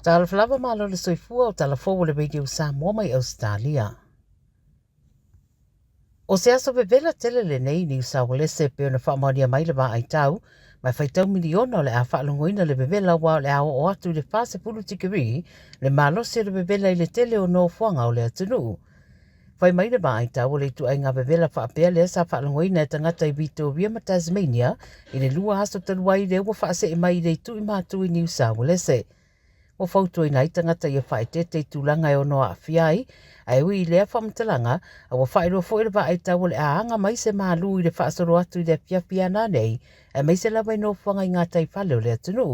Tala flava malo le soifua o tala fōu le radio Samoa mai Australia. O se aso vevela tele le nei New South Wales pe ona whaamaria mai le wa ai tau, mai whaitau miliona o le a whaalongoina le vevela wa le ao o atu le whase pulu tikiri, le malo se le vevela i le tele o no fuanga o le atunu. Whai mai le wa ai tau o le tu ai ngā vevela whaapea le sa whaalongoina e tangata i Victoria ma Tasmania, i le lua aso taluai le ua whaase e mai le tu i mātu i New South Wales. O fautu i nai tangata i a whaetete i tūlanga e ono a whiai, ai ui i lea whamtalanga, a wa whaero fo i le wa ai tau le aanga mai se mālu i le whaasoro atu i le piapia nā nei, e mai se lawa i no whanga i ngā tai whale o le atunu.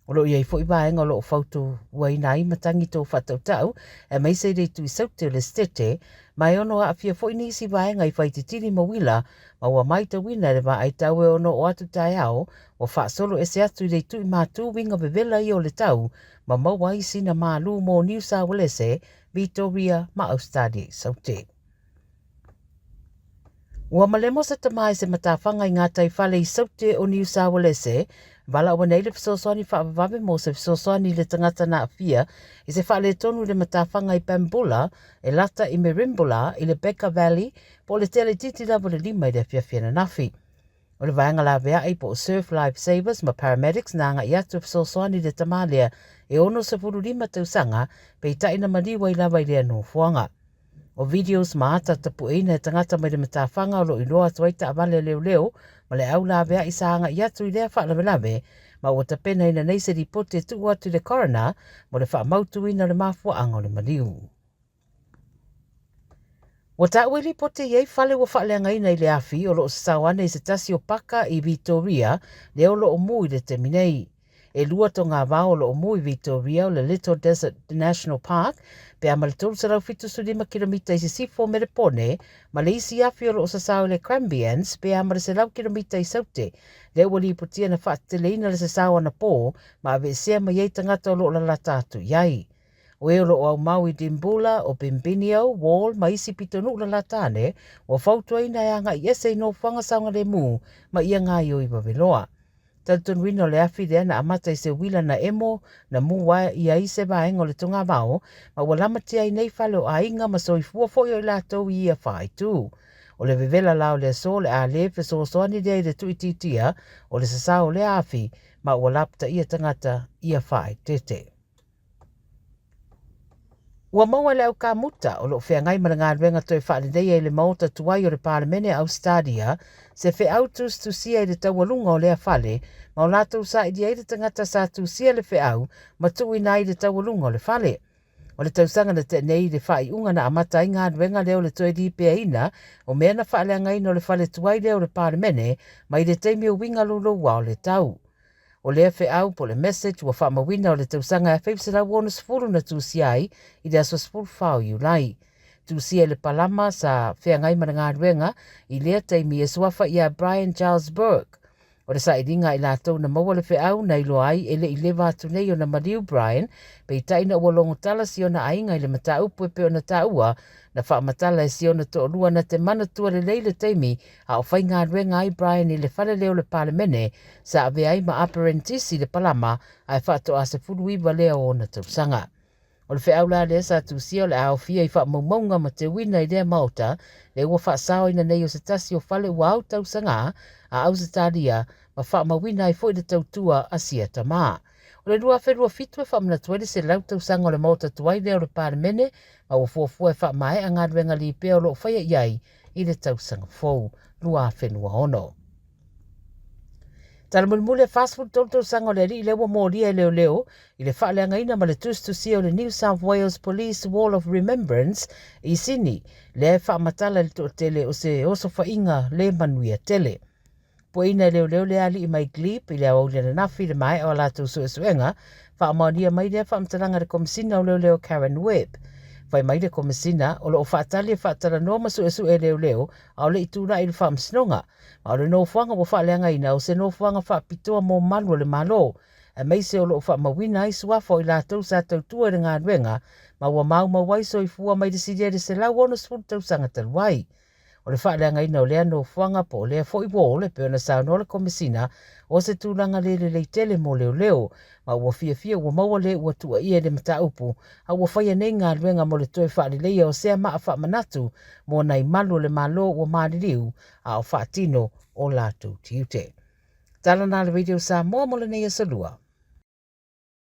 O lo iai fo i waenga o lo o fautu wai nai matangi tō whatau tau, e mai se rei tu i saute o le stete, mai ono a whia fo i nisi waenga i whaititiri mawila, ma wa mai ta wina le wa ai tau e ono o atu tai ao, o whaasolo e se atu i rei tu i mātu winga bevela i o le tau, ma maua i sina mālu mō New South Wales, Victoria ma Australia saute. Ua malemo sa tamai se matawhanga i ngā tai whale i saute o New South Wales, wala ua nei le fisosoani whaavave mō se fisosoani le tangata na awhia, i se whale tonu le matawhanga i Pambula, e lata i Merimbula, i le Becker Valley, po le tele titi lava le lima i le whiawhiana nafi. O le vaenga la vea ai po Surf Life Savers ma paramedics na nga i atu fisosoani le tamalia e ono se furu lima tausanga pe i taina maliwa i lava i lea no fuanga. O videos maata tapu eina e tangata mai le matawhanga o lo i loa tuaita avale leo leo ma le au la vea i saanga i atu i lea whaalawe ma o tapena ina nei se ripote tu atu le coroner mo le whaamautu ina le mafua anga o le maliu. Wa ta'wili pote yei whale wa whaaleanga ina i le afi o lo sawane i se tasi o paka i Victoria le o lo o mui le teminei. E lua to ngā wao lo o mui Victoria o le Little Desert National Park pe a male tolu sarau fitu su 5 kilomita i se sifo me le pone ma le isi afi o lo o sasau le Crambians pe a male se lau kilomita i saute le wali i putia na whaateleina le sasau ana pō ma ave sea ma yei tangata o lo o la latatu iai. O e olo o au mau i Dimbula, o Bimbinio, Wall, ma isi pitonu la latane, o fautua ina e anga i ese no whanga saunga le mu, ma ia ngā i o i waweloa. Talton wino le afi le ana amata i se wila na emo, na mu wa i a ise vaenga o le tunga vao, ma walamatia i nei whale o a inga ma so i fuafoio i latou i a whai tū. O le vevela lao le so le a le fe so soani le i le tuititia, o le sasao le afi, ma walapta i a tangata i a whai tete. Ua maua le au ka muta o lo whea ngai maranga ruenga toi whaale nei e le maota tuai o le Parlemene Australia se whe autus tu sia i le taualunga o lea whale ma o lātou sa i le tangata sa tu sia le whe au ma tui nai le taualunga o le whale. O le tausanga na te nei le whai unga na amata i ngā ruenga leo le toi di pia ina o mea na whaale ngai no le whale tuai leo le Parlemene ma i le teimi o winga lulu wa o le tau. O lea whe au po le message wa whaamawina o le tausanga e whaipsera wona sifuru na tūsiai i le aso sifuru whao i ulai. Tūsia le palama sa whea ngai maranga ruenga i lea teimi e suafa i a Brian Charles Burke. O le sa i ringa i lātou na maua le whe au na ilo ai e le i lewa atu nei o na Mariu Brian pe i taina ua longo tala si o na ainga i le mata upu e pe o na taua na whaamatala e si o na to lua na te mana tua le leile teimi a o whai ngā ruenga ai Brian i le whale leo le Parlemene sa ave ai ma apparentisi le palama ai whaato a se furu iwa leo o na tausanga. O le wheau la lea sa tūsia o le ao fia i whaamaumaunga ma te wina i lea Malta le ua whaasao ina nei o se tasi o whale ua au tausanga a Ausitalia ma whaamawina i fwoi le tautua a sia tamā. O le lua wherua fitu e whamana tuere se lau tausanga o le Malta tuai leo le Parlemene ma ua fuafua e whaamae a ngā ruenga li pēo lo whaia iai i le tausanga fōu lua whenua ono. Tala mulimule fast food tolu tausanga o le ri lewa mōria e leo leo i le whaaleanga ina ma le tustusia o le New South Wales Police Wall of Remembrance i Sydney le whaamatala le to tele o se oso whainga le manuia tele. Po ina leo leo le ali i mai glip i le au le nafi le mai o lātou suenga whaamaunia mai le whaamtalanga le komisina o leo leo Karen Webb. Whai mai le komisina o lo o whaatali e whaatala no ma e leo leo au le ituna i le whaamsinonga. Ma o le no fuanga o whaaleanga ina o se no fuanga whaapitoa mō malu le malo. E mai se o lo o whaamawina i suafo i lātou sa tautua i ngā ruenga ma ua mau mawaiso i fua mai le siriere se lau ono sfuru tausanga taluai. O le whaaleanga ina o lea no whanga po lea fo i wō le peona sao no le komisina o se tūlanga le tele mo leo ma ua fia ua maua le ua tua ia le mata upu a ua whaia nei ngā luenga mo le toi whaalileia o sea maa wha manatu mo nei malu le malo ua maaririu a o whaatino o lātou tiute. Tala nā le video sa mua mo le nei salua.